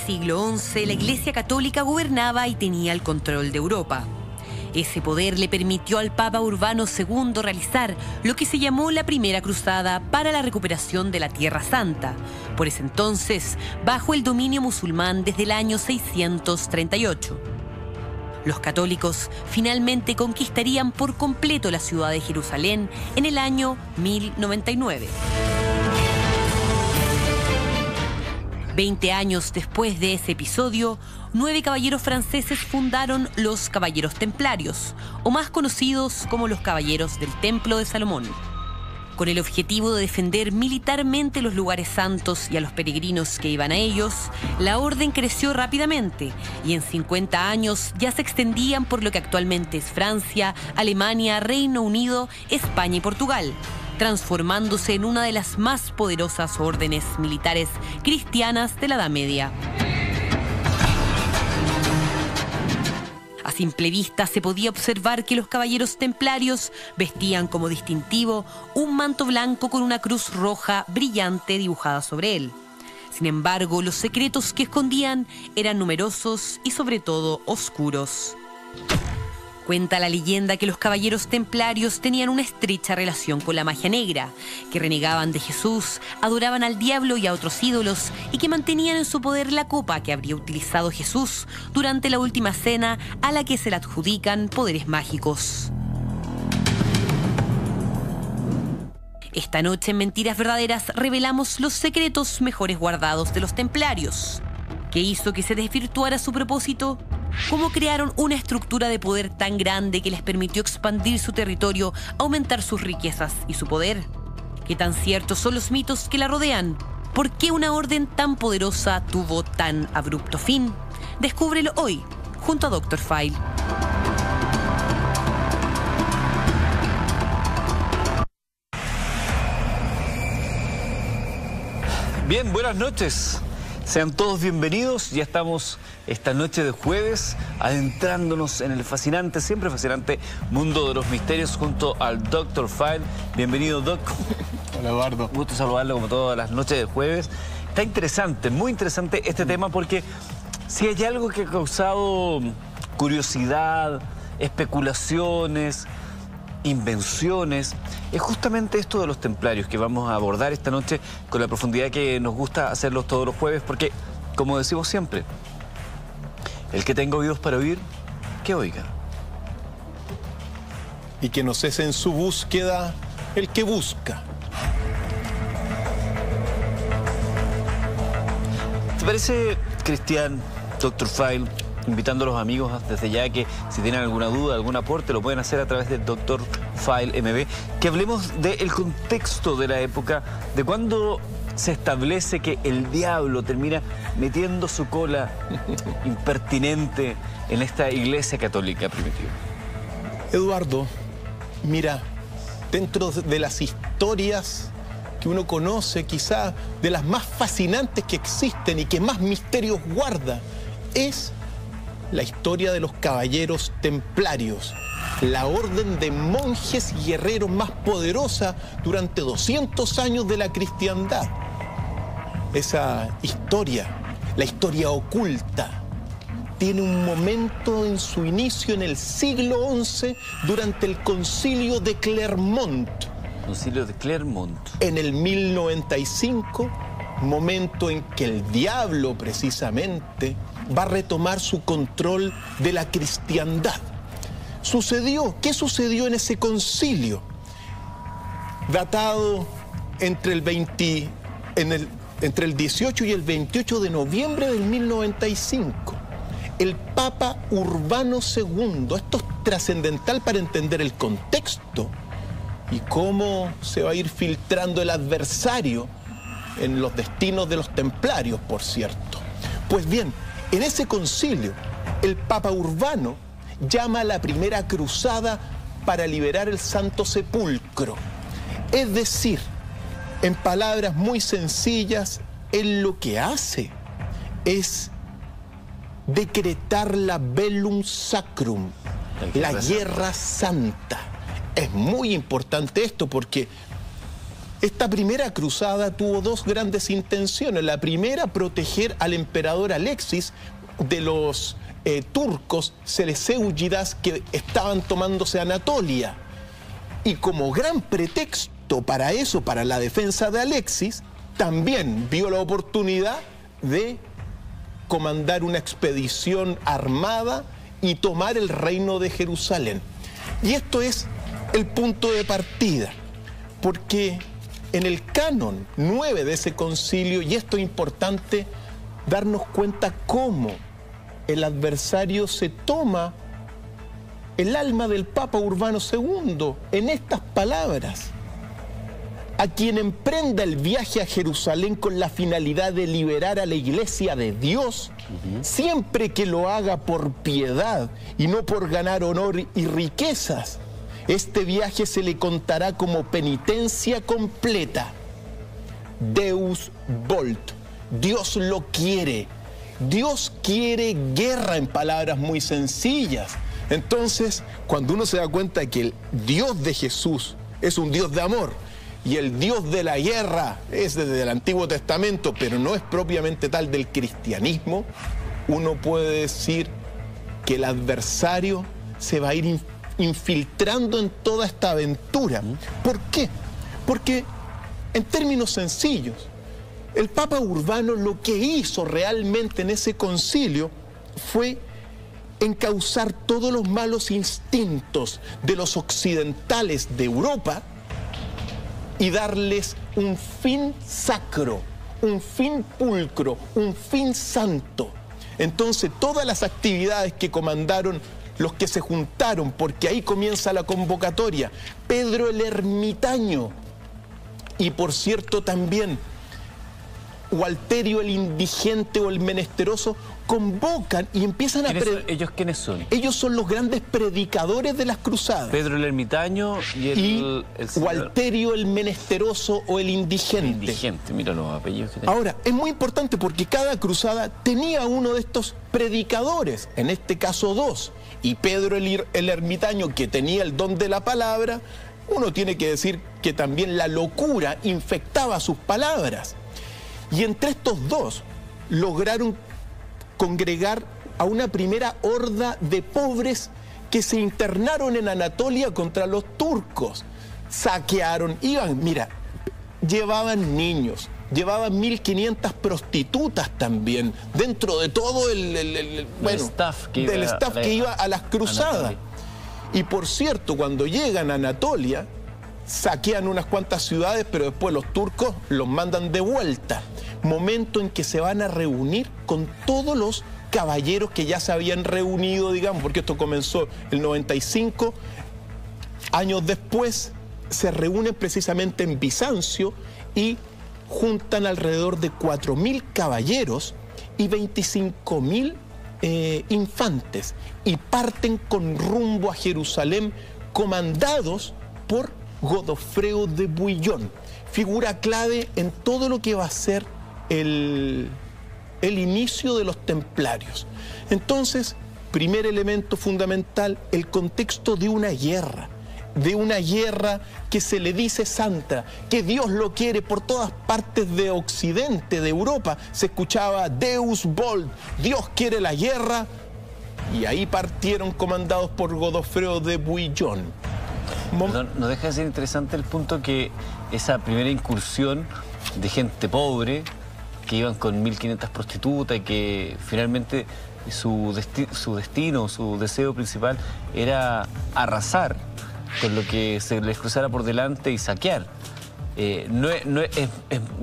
siglo XI, la Iglesia Católica gobernaba y tenía el control de Europa. Ese poder le permitió al Papa Urbano II realizar lo que se llamó la Primera Cruzada para la recuperación de la Tierra Santa, por ese entonces bajo el dominio musulmán desde el año 638. Los católicos finalmente conquistarían por completo la ciudad de Jerusalén en el año 1099. 20 años después de ese episodio, 9 caballeros franceses fundaron los Caballeros Templarios, o más conocidos como los Caballeros del Templo de Salomón. Con el objetivo de defender militarmente los lugares santos y a los peregrinos que iban a ellos, la orden creció rápidamente y en 50 años ya se extendían por lo que actualmente es Francia, Alemania, Reino Unido, España y Portugal, transformándose en una de las más poderosas órdenes militares cristianas de la Edad Media. A simple vista se podía observar que los caballeros templarios vestían como distintivo un manto blanco con una cruz roja brillante dibujada sobre él. Sin embargo, los secretos que escondían eran numerosos y sobre todo oscuros. Cuenta la leyenda que los caballeros templarios tenían una estrecha relación con la magia negra, que renegaban de Jesús, adoraban al diablo y a otros ídolos y que mantenían en su poder la copa que habría utilizado Jesús durante la última cena, a la que se le adjudican poderes mágicos. Esta noche en Mentiras Verdaderas revelamos los secretos mejores guardados de los templarios. ¿Qué hizo que se desvirtuara su propósito? ¿Cómo crearon una estructura de poder tan grande que les permitió expandir su territorio, aumentar sus riquezas y su poder? ¿Qué tan ciertos son los mitos que la rodean? ¿Por qué una orden tan poderosa tuvo tan abrupto fin? Descúbrelo hoy, junto a Dr. File. Bien, buenas noches. Sean todos bienvenidos. Ya estamos esta noche de jueves adentrándonos en el fascinante, siempre fascinante mundo de los misterios junto al Dr. File. Bienvenido, Doc. Hola, Eduardo. Gusto saludarlo como todas las noches de jueves. Está interesante, muy interesante este tema porque si hay algo que ha causado curiosidad, especulaciones, invenciones, es justamente esto de los templarios que vamos a abordar esta noche con la profundidad que nos gusta hacerlos todos los jueves, porque, como decimos siempre, el que tenga oídos para oír, que oiga. Y que no cese en su búsqueda el que busca. ¿Te parece, Cristian, Dr. File, invitando a los amigos desde ya que si tienen alguna duda, algún aporte, lo pueden hacer a través de Dr. File MB, que hablemos del contexto de la época, de cuando se establece que el diablo termina metiendo su cola impertinente en esta iglesia católica primitiva? Eduardo, mira, dentro de las historias que uno conoce, quizá de las más fascinantes que existen y que más misterios guarda, es la historia de los caballeros templarios, la orden de monjes y guerreros más poderosa durante 200 años de la cristiandad. Esa historia, la historia oculta, tiene un momento en su inicio en el siglo XI durante el Concilio de Clermont. Concilio de Clermont. En el 1095, momento en que el diablo precisamente va a retomar su control de la cristiandad. ¿Qué sucedió en ese concilio? Datado entre el 18 y el 28 de noviembre del 1095. El Papa Urbano II, esto es trascendental para entender el contexto y cómo se va a ir filtrando el adversario en los destinos de los templarios, por cierto. Pues bien, en ese concilio, el Papa Urbano llama a la primera cruzada para liberar el Santo Sepulcro. Es decir, en palabras muy sencillas, él lo que hace es decretar la Bellum Sacrum, la guerra santa. Es muy importante esto porque esta primera cruzada tuvo dos grandes intenciones. La primera, proteger al emperador Alexis de los turcos seleucidas que estaban tomándose Anatolia. Y como gran pretexto para eso, para la defensa de Alexis, también vio la oportunidad de comandar una expedición armada y tomar el reino de Jerusalén. Y esto es el punto de partida, porque en el canon 9 de ese concilio, y esto es importante darnos cuenta cómo el adversario se toma el alma del Papa Urbano II en estas palabras: a quien emprenda el viaje a Jerusalén con la finalidad de liberar a la iglesia de Dios, siempre que lo haga por piedad y no por ganar honor y riquezas, este viaje se le contará como penitencia completa. Deus vult, Dios lo quiere. Dios quiere guerra, en palabras muy sencillas. Entonces, cuando uno se da cuenta que el Dios de Jesús es un Dios de amor, y el Dios de la guerra es desde el Antiguo Testamento, pero no es propiamente tal del cristianismo, uno puede decir que el adversario se va a ir infiltrando en toda esta aventura. ¿Por qué? Porque, en términos sencillos, el Papa Urbano lo que hizo realmente en ese concilio fue encauzar todos los malos instintos de los occidentales de Europa y darles un fin sacro, un fin pulcro, un fin santo. Entonces, todas las actividades que comandaron los que se juntaron, porque ahí comienza la convocatoria, Pedro el Ermitaño, y por cierto también Gualterio el Indigente o el Menesteroso, convocan y empiezan a... ¿Ellos quiénes son? Ellos son los grandes predicadores de las cruzadas. Pedro el Ermitaño y el Gualterio el Menesteroso o el Indigente. El Indigente, mira los apellidos que tiene. Ahora, es muy importante porque cada cruzada tenía uno de estos predicadores, en este caso dos. Y Pedro el Ermitaño, que tenía el don de la palabra, uno tiene que decir que también la locura infectaba sus palabras. Y entre estos dos lograron congregar a una primera horda de pobres que se internaron en Anatolia contra los turcos. Saquearon, llevaban niños, llevaban 1500 prostitutas también, dentro de todo el staff que iba a las cruzadas. Y por cierto, cuando llegan a Anatolia, saquean unas cuantas ciudades, pero después los turcos los mandan de vuelta. Momento en que se van a reunir con todos los caballeros que ya se habían reunido, digamos, porque esto comenzó el 95. Años después se reúnen precisamente en Bizancio y juntan alrededor de 4000 caballeros y 25.000 infantes y parten con rumbo a Jerusalén, comandados por Godofredo de Bouillon, figura clave en todo lo que va a ser el inicio de los templarios. Entonces, primer elemento fundamental, el contexto de una guerra que se le dice santa, que Dios lo quiere. Por todas partes de Occidente, de Europa, se escuchaba Deus vult, Dios quiere la guerra, y ahí partieron comandados por Godofredo de Bouillon. Nos deja de ser interesante el punto que esa primera incursión de gente pobre, que iban con 1500 prostitutas y que finalmente su destino, su deseo principal era arrasar con lo que se les cruzara por delante y saquear.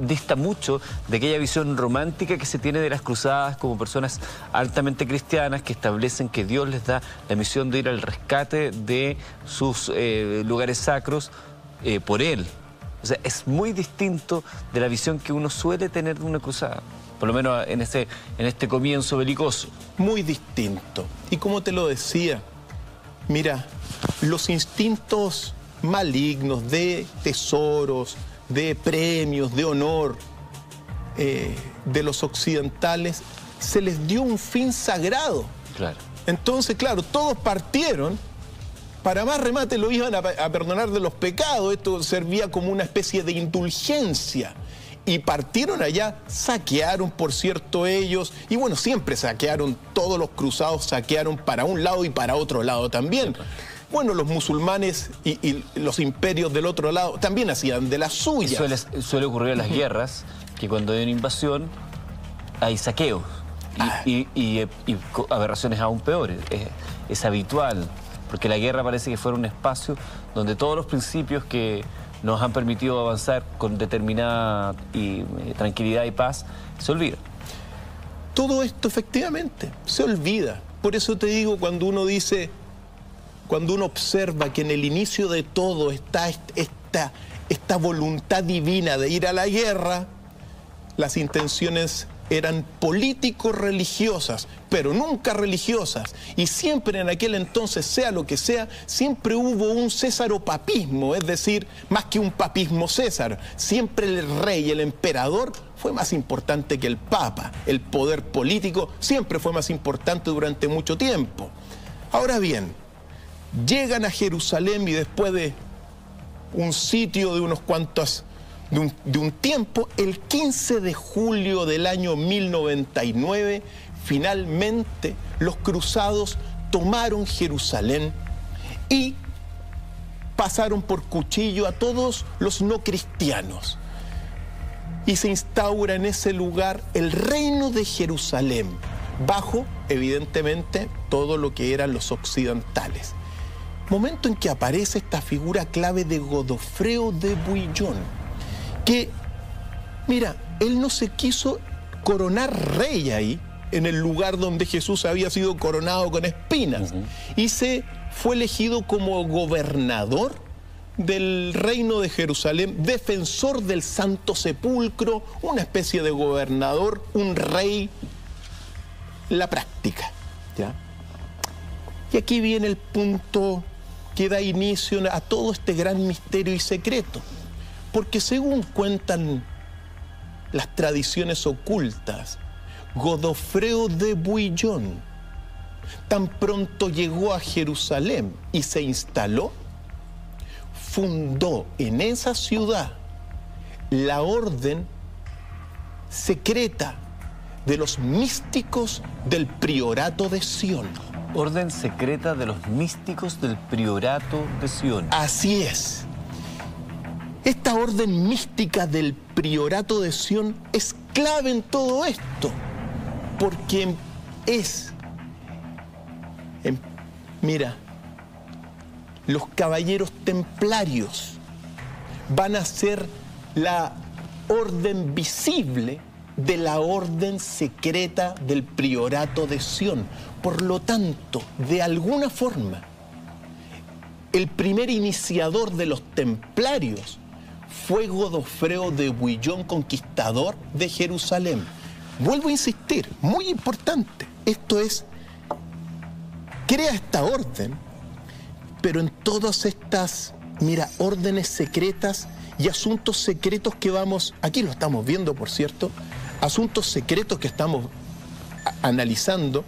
Dista mucho de aquella visión romántica que se tiene de las cruzadas como personas altamente cristianas que establecen que Dios les da la misión de ir al rescate de sus lugares sacros por Él. O sea, es muy distinto de la visión que uno suele tener de una cruzada, por lo menos en este comienzo belicoso. Muy distinto. Y como te lo decía, mira, los instintos malignos de tesoros, de premios, de honor de los occidentales, se les dio un fin sagrado. Claro. Entonces, claro, todos partieron para más remate lo iban a perdonar de los pecados. Esto servía como una especie de indulgencia. Y partieron allá, saquearon, por cierto, ellos. Y bueno, siempre saquearon, todos los cruzados saquearon para un lado y para otro lado también. Bueno, los musulmanes y los imperios del otro lado también hacían de las suyas. Suele ocurrir en las guerras, que cuando hay una invasión hay saqueos. Y aberraciones aún peores. Es habitual, porque la guerra parece que fuera un espacio donde todos los principios que nos han permitido avanzar con determinada tranquilidad y paz se olvidan. Todo esto efectivamente se olvida. Por eso te digo, cuando uno dice, cuando uno observa que en el inicio de todo está esta voluntad divina de ir a la guerra, las intenciones eran político-religiosas, pero nunca religiosas. Y siempre en aquel entonces, sea lo que sea, siempre hubo un césaropapismo, es decir, más que un papismo César. Siempre el rey, el emperador, fue más importante que el papa. El poder político siempre fue más importante durante mucho tiempo. Ahora bien, llegan a Jerusalén y después de un sitio de unos cuantos... De un tiempo, el 15 de julio del año 1099, finalmente los cruzados tomaron Jerusalén y pasaron por cuchillo a todos los no cristianos. Y se instaura en ese lugar el reino de Jerusalén, bajo, evidentemente, todo lo que eran los occidentales. Momento en que aparece esta figura clave de Godofredo de Bouillon, que, mira, él no se quiso coronar rey ahí, en el lugar donde Jesús había sido coronado con espinas, y se fue elegido como gobernador del reino de Jerusalén, defensor del Santo Sepulcro, una especie de gobernador, un rey, la práctica, ¿ya? Y aquí viene el punto que da inicio a todo este gran misterio y secreto. Porque según cuentan las tradiciones ocultas, Godofredo de Bouillon, tan pronto llegó a Jerusalén y se instaló, fundó en esa ciudad la orden secreta de los místicos del Priorato de Sion. Orden secreta de los místicos del Priorato de Sion. Así es. Esta orden mística del Priorato de Sion es clave en todo esto, porque mira, los caballeros templarios van a ser la orden visible de la orden secreta del Priorato de Sion. Por lo tanto, de alguna forma, el primer iniciador de los templarios fue Godofredo de Bouillon, conquistador de Jerusalén. Vuelvo a insistir, muy importante, esto es, crea esta orden, pero en todas estas, mira, órdenes secretas y asuntos secretos que vamos, aquí lo estamos viendo, por cierto, asuntos secretos que estamos analizando,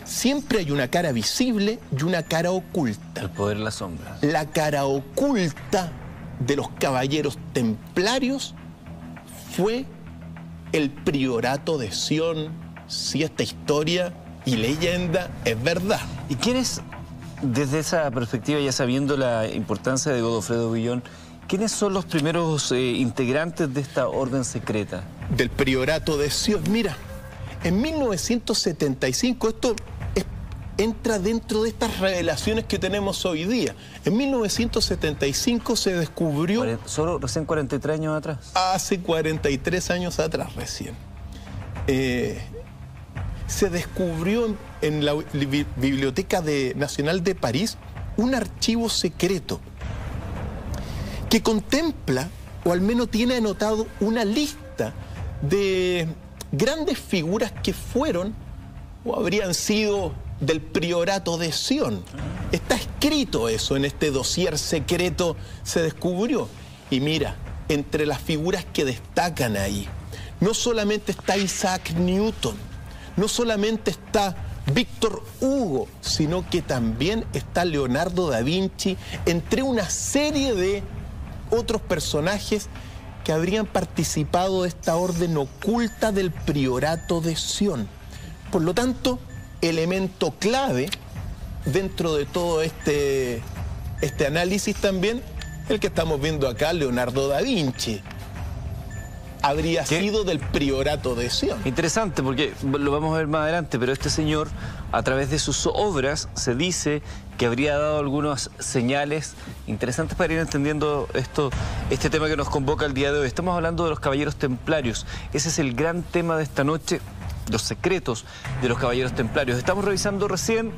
siempre hay una cara visible y una cara oculta. El poder de la sombra. La cara oculta de los caballeros templarios fue el Priorato de Sion, si esta historia y leyenda es verdad. ¿Y quiénes, desde esa perspectiva, ya sabiendo la importancia de Godofredo de Bouillon, quiénes son los primeros integrantes de esta orden secreta? Del Priorato de Sion. Mira, en 1975, esto entra dentro de estas revelaciones que tenemos hoy día. En 1975 se descubrió... ¿Solo recién 43 años atrás? Hace 43 años atrás recién. Se descubrió en la Biblioteca Nacional de París un archivo secreto que contempla, o al menos tiene anotado, una lista de grandes figuras que fueron o habrían sido del Priorato de Sion. Está escrito eso en este dossier secreto, se descubrió. Y mira, entre las figuras que destacan ahí, no solamente está Isaac Newton, no solamente está Víctor Hugo, sino que también está Leonardo da Vinci, entre una serie de otros personajes que habrían participado de esta orden oculta del Priorato de Sion. Por lo tanto, elemento clave dentro de todo este análisis también, el que estamos viendo acá, Leonardo da Vinci. Habría sido del Priorato de Sion. Interesante, porque lo vamos a ver más adelante, pero este señor, a través de sus obras, se dice que habría dado algunas señales interesantes para ir entendiendo este tema que nos convoca el día de hoy. Estamos hablando de los caballeros templarios. Ese es el gran tema de esta noche, los secretos de los caballeros templarios. Estamos revisando recién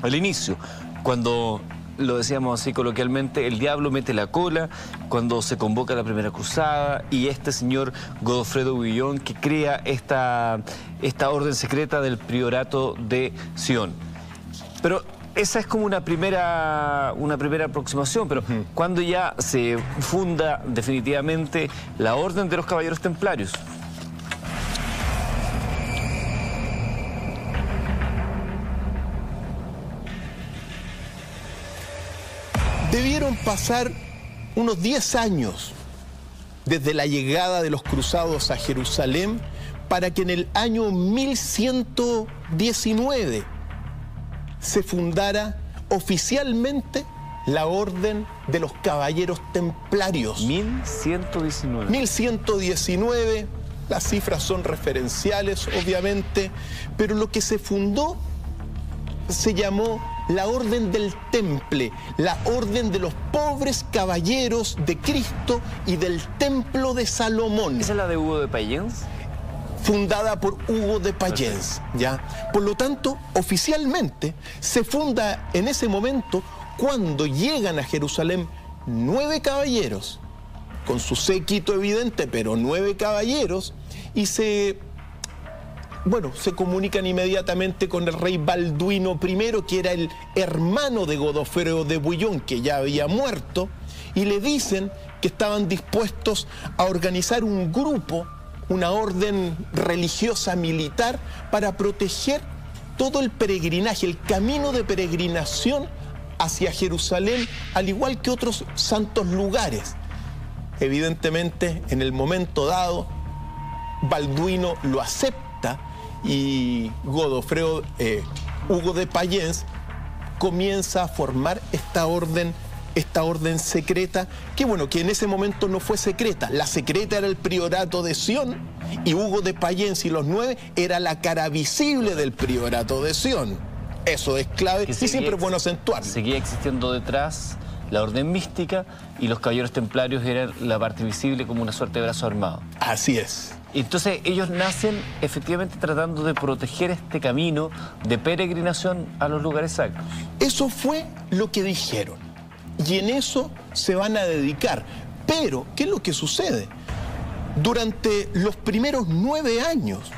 el inicio, cuando, lo decíamos así coloquialmente, el diablo mete la cola, cuando se convoca la primera cruzada y este señor Godofredo Bouillon que crea esta orden secreta del Priorato de Sion. Pero esa es como una primera aproximación, pero cuando ya se funda definitivamente la Orden de los Caballeros Templarios. Debieron pasar unos 10 años desde la llegada de los cruzados a Jerusalén para que en el año 1119 se fundara oficialmente la Orden de los Caballeros Templarios. 1119. 1119, las cifras son referenciales, obviamente, pero lo que se fundó se llamó la Orden del Temple, la Orden de los Pobres Caballeros de Cristo y del Templo de Salomón. ¿Esa es la de Hugo de Payens? Fundada por Hugo de Payens, ¿ya? Por lo tanto, oficialmente se funda en ese momento cuando llegan a Jerusalén 9 caballeros, con su séquito evidente, pero 9 caballeros, y se comunican inmediatamente con el rey Balduino I, que era el hermano de Godofredo de Bouillon, que ya había muerto, y le dicen que estaban dispuestos a organizar un grupo, una orden religiosa militar, para proteger todo el peregrinaje, el camino de peregrinación hacia Jerusalén, al igual que otros santos lugares. Evidentemente, en el momento dado, Balduino lo acepta y Godofredo, Hugo de Payens, comienza a formar esta orden secreta, que en ese momento no fue secreta. La secreta era el Priorato de Sion y Hugo de Payens y los 9 era la cara visible del Priorato de Sion. Eso es clave y siempre es bueno acentuarlo. Seguía existiendo detrás la orden mística y los caballeros templarios eran la parte visible como una suerte de brazo armado. Así es. Entonces ellos nacen efectivamente tratando de proteger este camino de peregrinación a los lugares sacros. Eso fue lo que dijeron y en eso se van a dedicar. Pero, ¿qué es lo que sucede? Durante los primeros 9 años,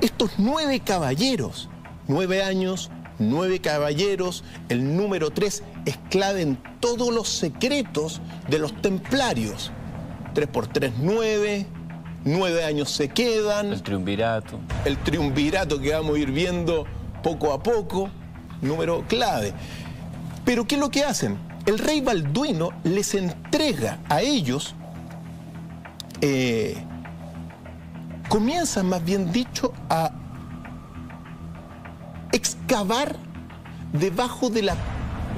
estos 9 caballeros, 9 años, 9 caballeros, el número 3 es clave en todos los secretos de los templarios. 3 por 3, 9... 9 años se quedan. El triunvirato. El triunvirato que vamos a ir viendo poco a poco, número clave. Pero ¿qué es lo que hacen? El rey Balduino les entrega a ellos, comienzan más bien dicho a excavar debajo de la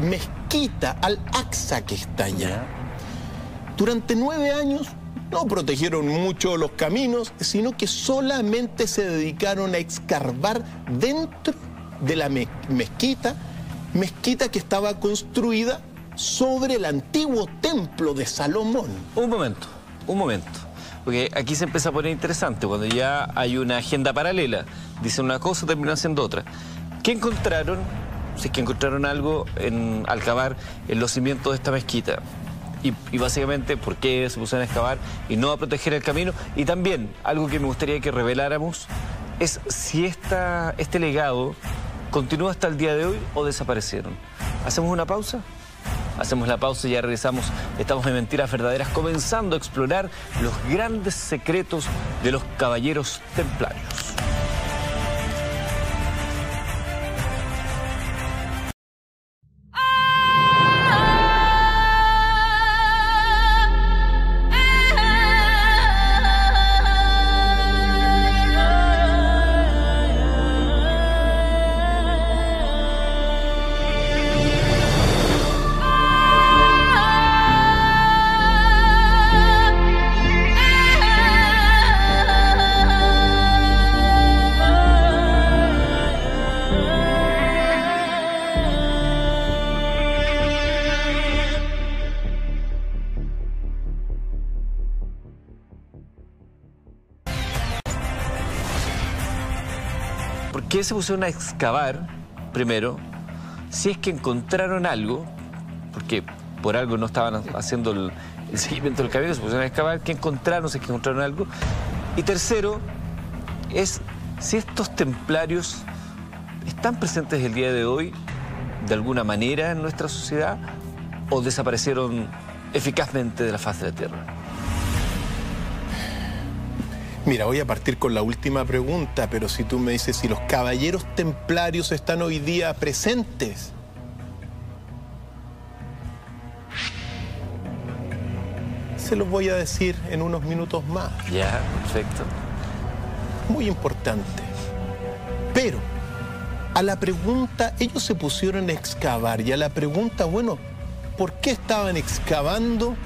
mezquita Al-Aqsa que está allá. Durante 9 años no protegieron mucho los caminos, sino que solamente se dedicaron a escarbar dentro de la mezquita que estaba construida sobre el antiguo templo de Salomón. Un momento, porque aquí se empieza a poner interesante, cuando ya hay una agenda paralela, dicen una cosa, terminan haciendo otra. ¿Qué encontraron? Si es que encontraron algo al cavar en los cimientos de esta mezquita. Y básicamente, ¿por qué se pusieron a excavar y no a proteger el camino? Y también, algo que me gustaría que reveláramos, es si este legado continúa hasta el día de hoy o desaparecieron. ¿Hacemos una pausa? Hacemos la pausa y ya regresamos. Estamos en Mentiras Verdaderas, comenzando a explorar los grandes secretos de los caballeros templarios. ¿por qué se pusieron a excavar primero? Si es que encontraron algo, porque por algo no estaban haciendo el seguimiento del cabello, se pusieron a excavar, ¿qué encontraron? Si es que encontraron algo. Y tercero, es si estos templarios están presentes el día de hoy de alguna manera en nuestra sociedad o desaparecieron eficazmente de la faz de la Tierra. Mira, voy a partir con la última pregunta, pero si tú me dices si los caballeros templarios están hoy día presentes. Se los voy a decir en unos minutos más. Ya, perfecto. Muy importante. Pero a la pregunta, ellos se pusieron a excavar y a la pregunta, bueno, ¿por qué estaban excavando?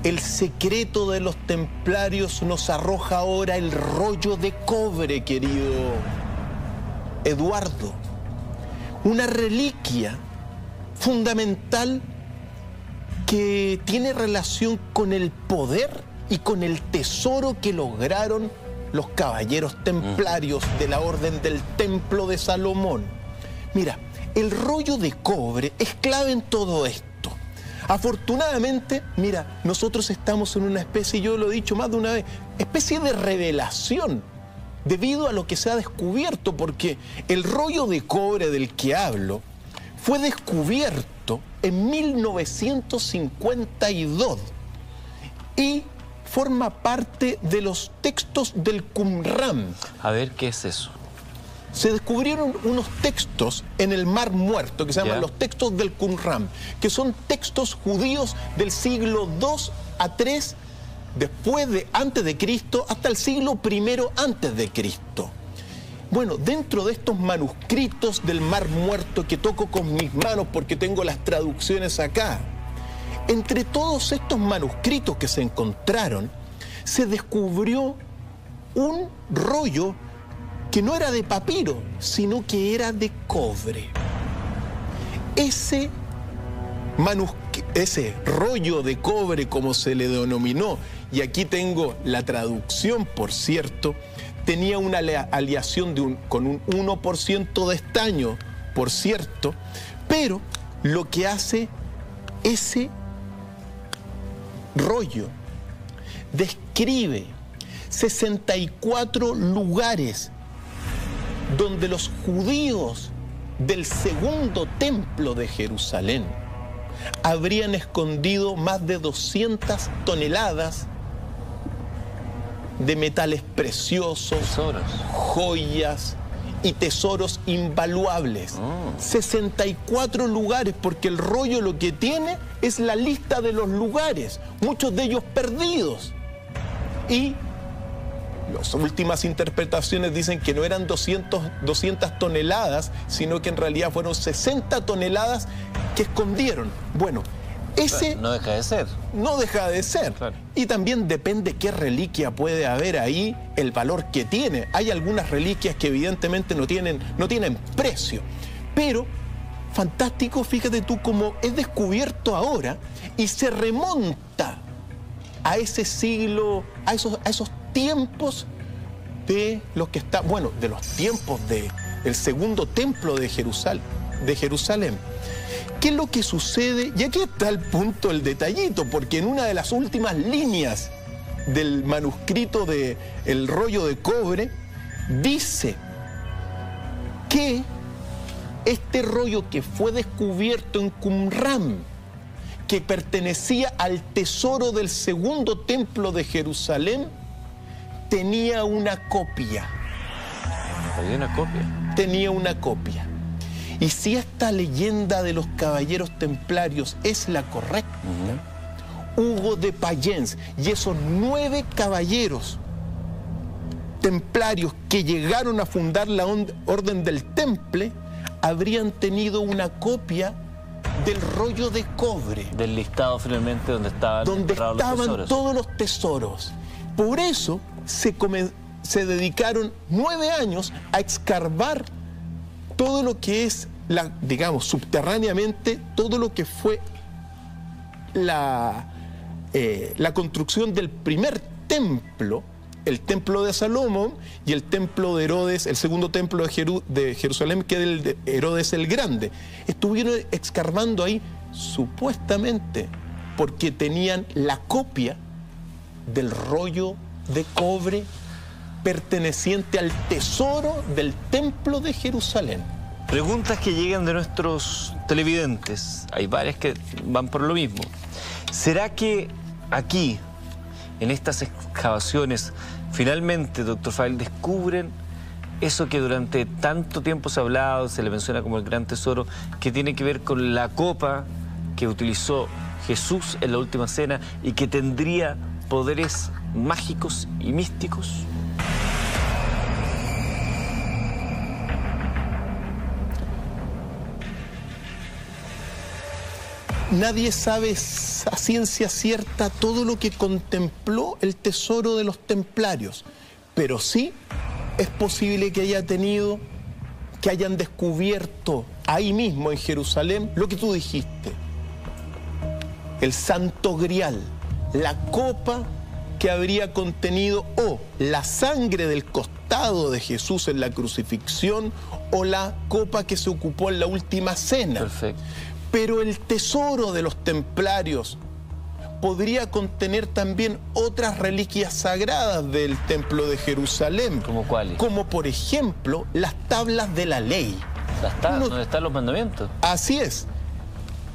El secreto de los templarios nos arroja ahora el rollo de cobre, querido Eduardo. Una reliquia fundamental que tiene relación con el poder y con el tesoro que lograron los caballeros templarios de la Orden del Templo de Salomón. Mira, el rollo de cobre es clave en todo esto. Afortunadamente, mira, nosotros estamos en una especie, yo lo he dicho más de una vez, especie de revelación debido a lo que se ha descubierto, porque el rollo de cobre del que hablo fue descubierto en 1952 y forma parte de los textos del Qumran. A ver, ¿qué es eso? Se descubrieron unos textos en el Mar Muerto que se llaman los textos del Qumran, que son textos judíos del siglo II a III antes de Cristo, hasta el siglo I antes de Cristo. Bueno, dentro de estos manuscritos del Mar Muerto que toco con mis manos porque tengo las traducciones acá, entre todos estos manuscritos que se encontraron, se descubrió un rollo que no era de papiro, sino que era de cobre. Ese rollo de cobre, como se le denominó, y aquí tengo la traducción, por cierto, tenía una aleación con un 1% de estaño, por cierto, pero lo que hace ese rollo describe 64 lugares donde los judíos del segundo templo de Jerusalén habrían escondido más de 200 toneladas de metales preciosos, joyas y tesoros invaluables. 64 lugares, porque el rollo lo que tiene es la lista de los lugares, muchos de ellos perdidos. Y las últimas interpretaciones dicen que no eran 200 toneladas, sino que en realidad fueron 60 toneladas que escondieron. Bueno, ese... No deja de ser. No deja de ser. Claro. Y también depende qué reliquia puede haber ahí, el valor que tiene. Hay algunas reliquias que evidentemente no tienen precio. Pero, fantástico, fíjate tú cómo es descubierto ahora y se remonta a ese siglo, a esos tiempos de los que está, bueno, de los tiempos del segundo templo de Jerusalén. ¿Qué es lo que sucede? Y aquí está el punto, el detallito, porque en una de las últimas líneas del manuscrito de El rollo de cobre dice que este rollo que fue descubierto en Qumran, que pertenecía al tesoro del segundo templo de Jerusalén, tenía una copia. ¿Había una copia? Tenía una copia. Y si esta leyenda de los caballeros templarios es la correcta, Hugo de Payens y esos 9 caballeros templarios que llegaron a fundar la Orden del Temple habrían tenido una copia del rollo de cobre. Del listado finalmente donde estaban todos los tesoros. Por eso se dedicaron 9 años a escarbar todo lo que es, digamos, subterráneamente, todo lo que fue la construcción del primer templo el templo de Salomón y el templo de Herodes, el segundo templo de Jerusalén, que es el de Herodes el Grande. Estuvieron escarbando ahí supuestamente porque tenían la copia del rollo de cobre perteneciente al tesoro del templo de Jerusalén. Preguntas que llegan de nuestros televidentes. Hay varias que van por lo mismo. ¿Será que aquí, en estas excavaciones, finalmente, doctor Fael, descubren eso que durante tanto tiempo se ha hablado, se le menciona como el gran tesoro, que tiene que ver con la copa que utilizó Jesús en la última cena y que tendría poderes mágicos y místicos? Nadie sabe a ciencia cierta todo lo que contempló el tesoro de los templarios, pero sí es posible que hayan descubierto ahí mismo en Jerusalén lo que tú dijiste, el Santo Grial, la copa que habría contenido o la sangre del costado de Jesús en la crucifixión o la copa que se ocupó en la última cena. Perfecto. Pero el tesoro de los templarios podría contener también otras reliquias sagradas del templo de Jerusalén. ¿Cómo cuáles? Como por ejemplo las tablas de la ley. ¿Dónde están los mandamientos? Así es.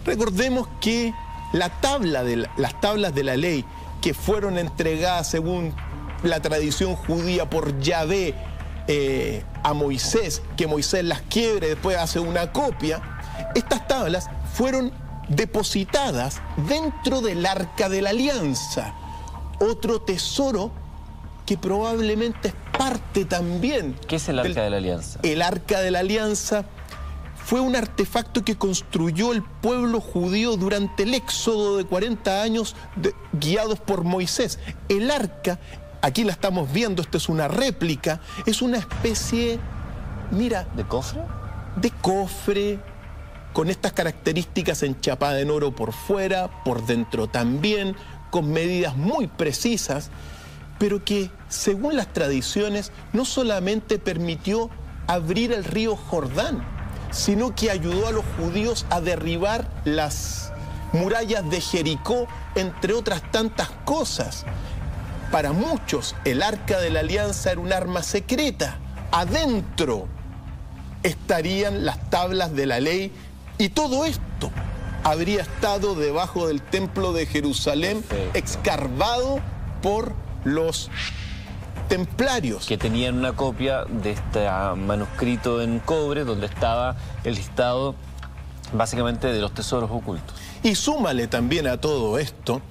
Recordemos que las tablas de la ley que fueron entregadas según la tradición judía por Yahvé a Moisés, que Moisés las quiebre y después hace una copia, estas tablas fueron depositadas dentro del Arca de la Alianza, otro tesoro que probablemente es parte también. ¿Qué es el Arca de la Alianza? El Arca de la Alianza fue un artefacto que construyó el pueblo judío durante el éxodo de 40 años guiados por Moisés. El arca, aquí la estamos viendo, esta es una réplica, es una especie, mira... ¿De cofre? De cofre, con estas características enchapada en oro por fuera, por dentro también, con medidas muy precisas, pero que, según las tradiciones, no solamente permitió abrir el río Jordán, sino que ayudó a los judíos a derribar las murallas de Jericó, entre otras tantas cosas. Para muchos, el Arca de la Alianza era un arma secreta. Adentro estarían las tablas de la ley y todo esto habría estado debajo del templo de Jerusalén, excavado por los templarios. Que tenían una copia de este manuscrito en cobre donde estaba el listado básicamente de los tesoros ocultos. Y súmale también a todo esto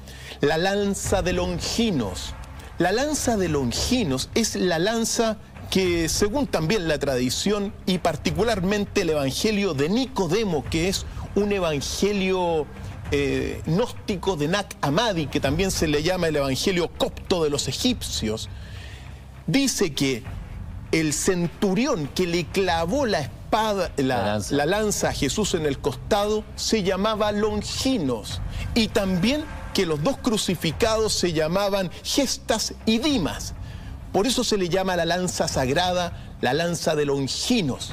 la lanza de Longinos. La lanza de Longinos es la lanza que, según también la tradición y particularmente el Evangelio de Nicodemo, que es un evangelio gnóstico de Nag Hammadi, que también se le llama el Evangelio copto de los egipcios, dice que el centurión que le clavó la espada, la lanza a Jesús en el costado, se llamaba Longinos. Y también que los dos crucificados se llamaban Gestas y Dimas. Por eso se le llama la lanza sagrada, la lanza de Longinos,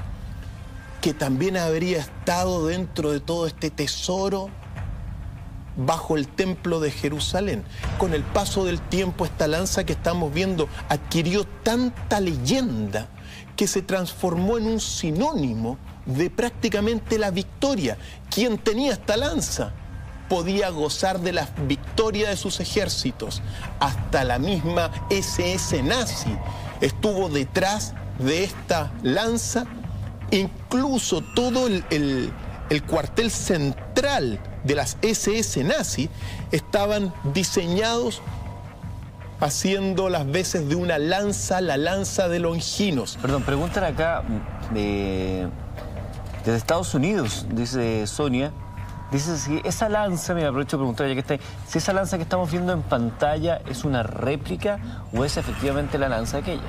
que también habría estado dentro de todo este tesoro bajo el templo de Jerusalén. Con el paso del tiempo, esta lanza que estamos viendo adquirió tanta leyenda que se transformó en un sinónimo de prácticamente la victoria. Quien tenía esta lanza podía gozar de la victoria de sus ejércitos. Hasta la misma SS nazi estuvo detrás de esta lanza. Incluso todo el cuartel central de las SS nazi estaban diseñados haciendo las veces de una lanza, la lanza de Longinos. Perdón, preguntan acá desde Estados Unidos, dice Sonia, dice si esa lanza, me aprovecho de preguntar ya que está ahí, si esa lanza que estamos viendo en pantalla es una réplica o es efectivamente la lanza aquella.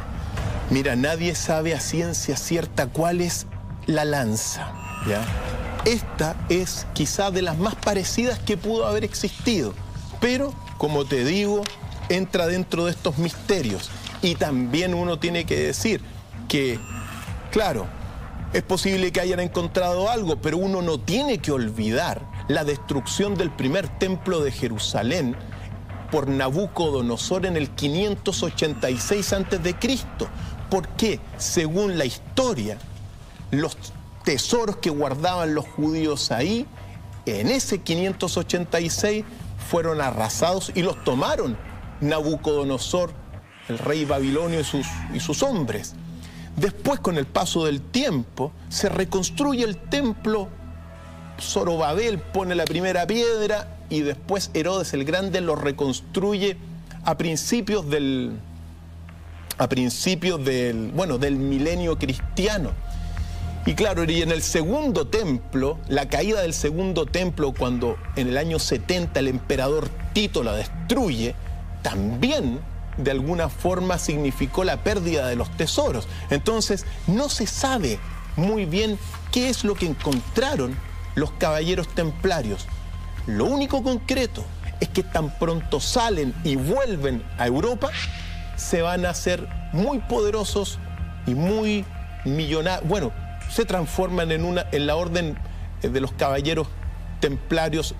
Mira, nadie sabe a ciencia cierta cuál es la lanza, ¿ya? Esta es quizá de las más parecidas que pudo haber existido, pero, como te digo, entra dentro de estos misterios. Y también uno tiene que decir que, claro, es posible que hayan encontrado algo, pero uno no tiene que olvidar la destrucción del primer templo de Jerusalén por Nabucodonosor en el 586 a.C. Porque, según la historia, los tesoros que guardaban los judíos ahí, en ese 586, fueron arrasados y los tomaron Nabucodonosor, el rey babilonio y sus hombres. Después, con el paso del tiempo, se reconstruye el templo. Zorobabel pone la primera piedra y después Herodes el Grande lo reconstruye a principios del milenio cristiano. Y claro, y en el segundo templo, la caída del segundo templo, cuando en el año 70 el emperador Tito la destruye, también de alguna forma significó la pérdida de los tesoros. Entonces, no se sabe muy bien qué es lo que encontraron los caballeros templarios. Lo único concreto es que tan pronto salen y vuelven a Europa, se van a hacer muy poderosos y muy millonarios. Bueno, se transforman en la orden de los caballeros templarios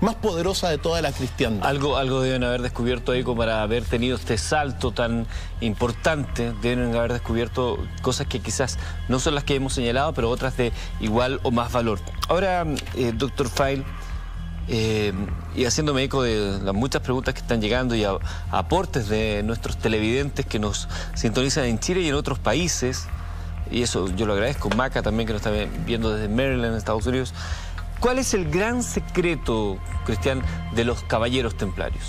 más poderosa de toda la cristiandad. Algo deben haber descubierto ahí como para haber tenido este salto tan importante. Deben haber descubierto cosas que quizás no son las que hemos señalado, pero otras de igual o más valor. Ahora, doctor File, y haciéndome eco de las muchas preguntas que están llegando y aportes de nuestros televidentes que nos sintonizan en Chile y en otros países, y eso yo lo agradezco, Maca también, que nos está viendo desde Maryland, Estados Unidos. ¿Cuál es el gran secreto, Cristian, de los caballeros templarios?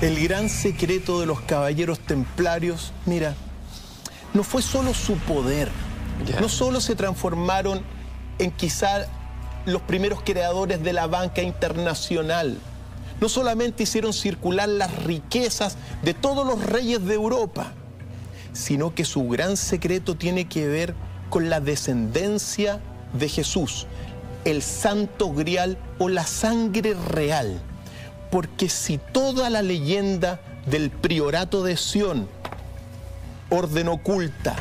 El gran secreto de los caballeros templarios, mira, no fue solo su poder, no solo se transformaron en quizá los primeros creadores de la banca internacional, no solamente hicieron circular las riquezas de todos los reyes de Europa, sino que su gran secreto tiene que ver con la descendencia de Jesús, el santo grial o la sangre real. Porque si toda la leyenda del priorato de Sion, orden oculta,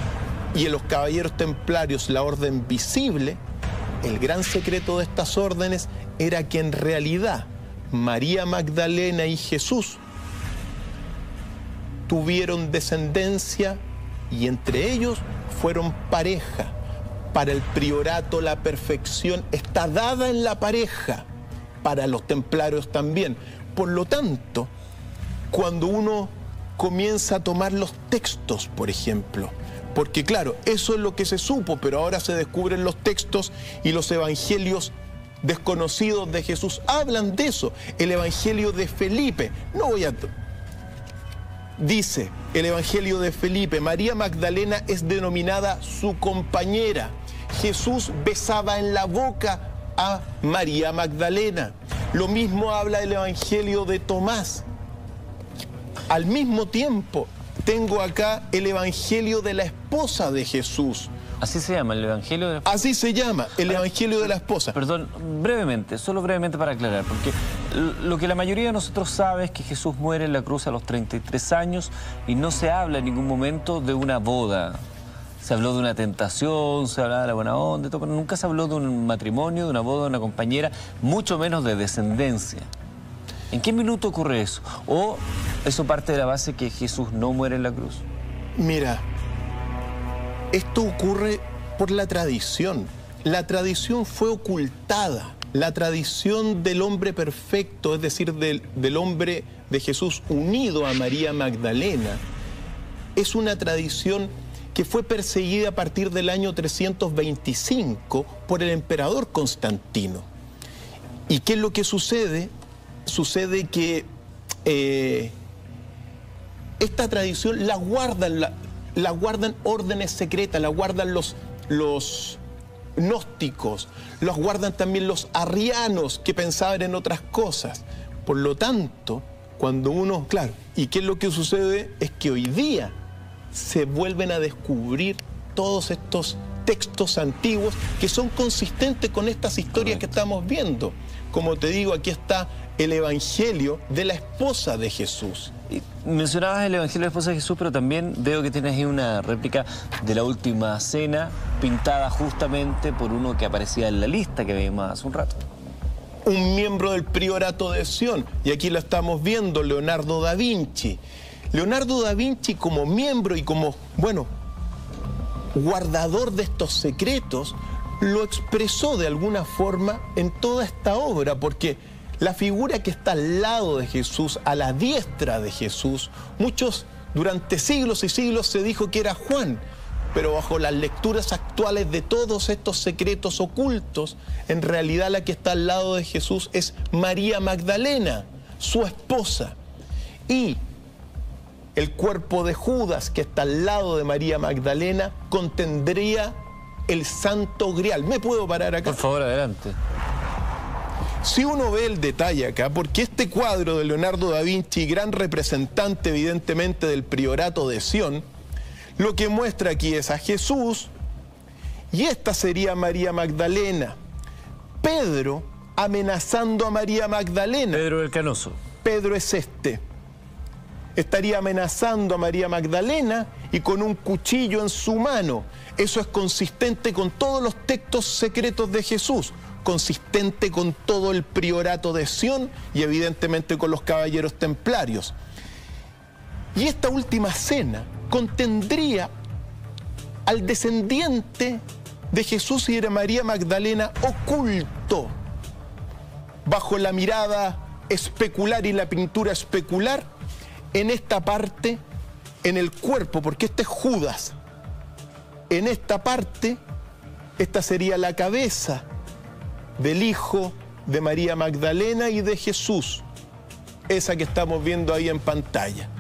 y en los caballeros templarios la orden visible, el gran secreto de estas órdenes era que en realidad María Magdalena y Jesús tuvieron descendencia y entre ellos fueron pareja. Para el priorato la perfección está dada en la pareja, para los templarios también. Por lo tanto, cuando uno comienza a tomar los textos, por ejemplo, porque claro, eso es lo que se supo, pero ahora se descubren los textos y los evangelios desconocidos de Jesús hablan de eso. El evangelio de Felipe, dice el evangelio de Felipe, María Magdalena es denominada su compañera. Jesús besaba en la boca a María Magdalena. Lo mismo habla el evangelio de Tomás. Al mismo tiempo, tengo acá el evangelio de la esposa de Jesús. ¿Así se llama el evangelio de la esposa? Así se llama, el evangelio de la esposa. Perdón, brevemente, solo brevemente para aclarar, porque lo que la mayoría de nosotros sabe es que Jesús muere en la cruz a los 33 años y no se habla en ningún momento de una boda. Se habló de una tentación, se hablaba de la buena onda, pero nunca se habló de un matrimonio, de una boda, de una compañera, mucho menos de descendencia. ¿En qué minuto ocurre eso? ¿O eso parte de la base que Jesús no muere en la cruz? Mira, esto ocurre por la tradición. La tradición fue ocultada. La tradición del hombre perfecto, es decir, del hombre de Jesús unido a María Magdalena, es una tradición que fue perseguida a partir del año 325 por el emperador Constantino. ¿Y qué es lo que sucede? Sucede que esta tradición la guardan órdenes secretas, la guardan los gnósticos, los guardan también los arrianos que pensaban en otras cosas. Por lo tanto, cuando uno, claro, ¿y qué es lo que sucede? Es que hoy día se vuelven a descubrir todos estos textos antiguos que son consistentes con estas historias que estamos viendo. Como te digo, aquí está el Evangelio de la esposa de Jesús. Y mencionabas el Evangelio de la esposa de Jesús, pero también veo que tienes ahí una réplica de la Última Cena, pintada justamente por uno que aparecía en la lista que vimos hace un rato. Un miembro del priorato de Sion, y aquí lo estamos viendo, Leonardo da Vinci. Leonardo da Vinci, como miembro y como, bueno, guardador de estos secretos, lo expresó de alguna forma en toda esta obra, porque la figura que está al lado de Jesús, a la diestra de Jesús, muchos durante siglos y siglos se dijo que era Juan, pero bajo las lecturas actuales de todos estos secretos ocultos, en realidad la que está al lado de Jesús es María Magdalena, su esposa. Y el cuerpo de Judas, que está al lado de María Magdalena, contendría el Santo Grial. ¿Me puedo parar acá? Por favor, adelante. Si uno ve el detalle acá, porque este cuadro de Leonardo da Vinci, gran representante evidentemente del priorato de Sion, lo que muestra aquí es a Jesús, y esta sería María Magdalena. Pedro amenazando a María Magdalena. Pedro el Canoso. Pedro es este. Estaría amenazando a María Magdalena y con un cuchillo en su mano. Eso es consistente con todos los textos secretos de Jesús, consistente con todo el priorato de Sion y evidentemente con los caballeros templarios. Y esta Última Cena contendría al descendiente de Jesús y de María Magdalena oculto bajo la mirada especular y la pintura especular en esta parte, en el cuerpo, porque este es Judas. En esta parte, esta sería la cabeza del hijo de María Magdalena y de Jesús, esa que estamos viendo ahí en pantalla.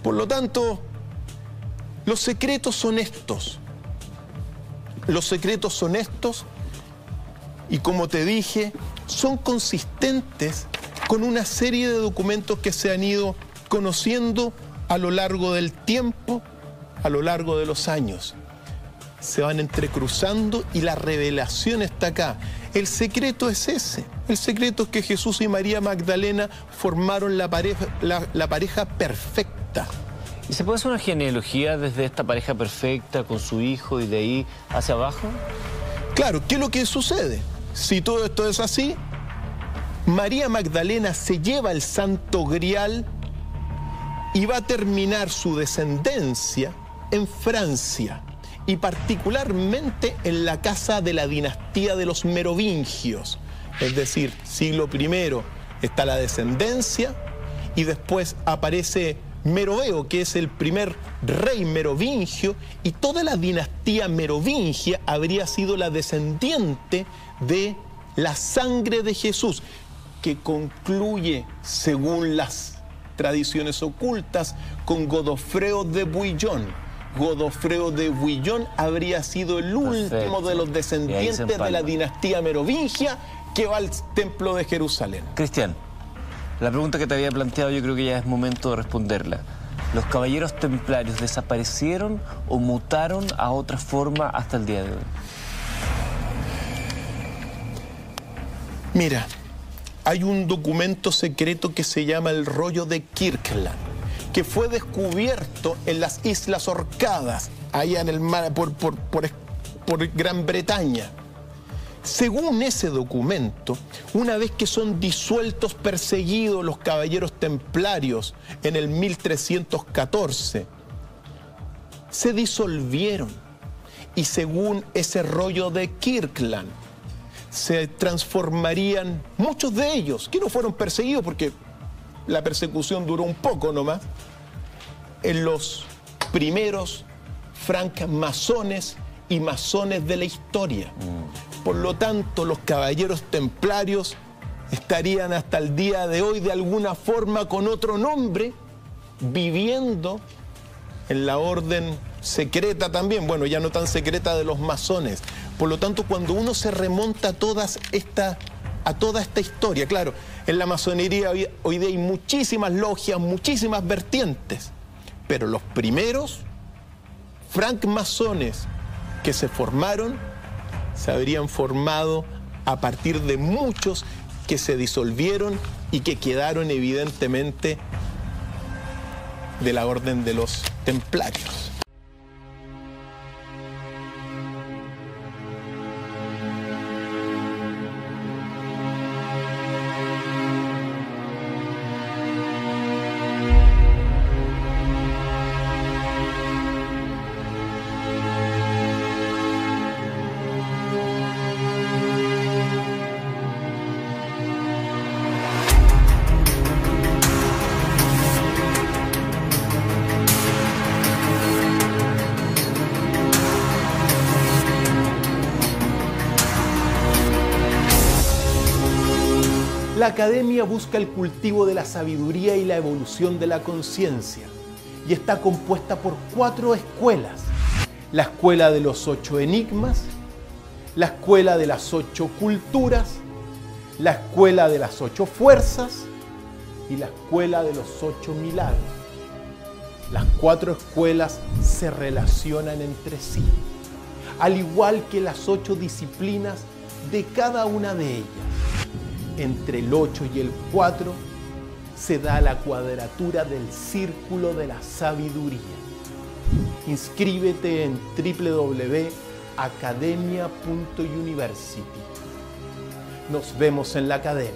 Por lo tanto, los secretos son estos. Los secretos son estos y, como te dije, son consistentes con una serie de documentos que se han ido conociendo a lo largo del tiempo, a lo largo de los años. Se van entrecruzando y la revelación está acá. El secreto es ese. El secreto es que Jesús y María Magdalena formaron la pareja perfecta. ¿Y se puede hacer una genealogía desde esta pareja perfecta con su hijo y de ahí hacia abajo? Claro, ¿qué es lo que sucede? Si todo esto es así, María Magdalena se lleva el Santo Grial y va a terminar su descendencia en Francia y particularmente en la casa de la dinastía de los merovingios. Es decir, siglo I está la descendencia y después aparece Meroveo, que es el primer rey merovingio, y toda la dinastía merovingia habría sido la descendiente de la sangre de Jesús, que concluye, según las tradiciones ocultas, con Godofredo de Bouillon. Godofredo de Bouillon habría sido el último de los descendientes de la dinastía merovingia que va al templo de Jerusalén. Cristian, la pregunta que te había planteado yo creo que ya es momento de responderla. ¿Los caballeros templarios desaparecieron o mutaron a otra forma hasta el día de hoy? Mira, hay un documento secreto que se llama el rollo de Kirkland, que fue descubierto en las Islas Orcadas, allá en el mar, por Gran Bretaña. Según ese documento, una vez que son disueltos, perseguidos los caballeros templarios en el 1314, se disolvieron y según ese rollo de Kirkland, se transformarían muchos de ellos, que no fueron perseguidos porque la persecución duró un poco nomás, en los primeros francmasones y masones de la historia. Por lo tanto, los caballeros templarios estarían hasta el día de hoy de alguna forma con otro nombre, viviendo en la orden secreta también, bueno, ya no tan secreta de los masones. Por lo tanto, cuando uno se remonta a toda esta historia, claro, en la masonería hoy día hay muchísimas logias, muchísimas vertientes, pero los primeros francmasones que se formaron se habrían formado a partir de muchos que se disolvieron y que quedaron evidentemente de la orden de los templarios. La academia busca el cultivo de la sabiduría y la evolución de la conciencia y está compuesta por 4 escuelas: la escuela de los 8 enigmas, la escuela de las 8 culturas, la escuela de las 8 fuerzas y la escuela de los 8 milagros. Las 4 escuelas se relacionan entre sí, al igual que las 8 disciplinas de cada una de ellas. Entre el 8 y el 4 se da la cuadratura del círculo de la sabiduría. Inscríbete en www.academia.university. Nos vemos en la academia.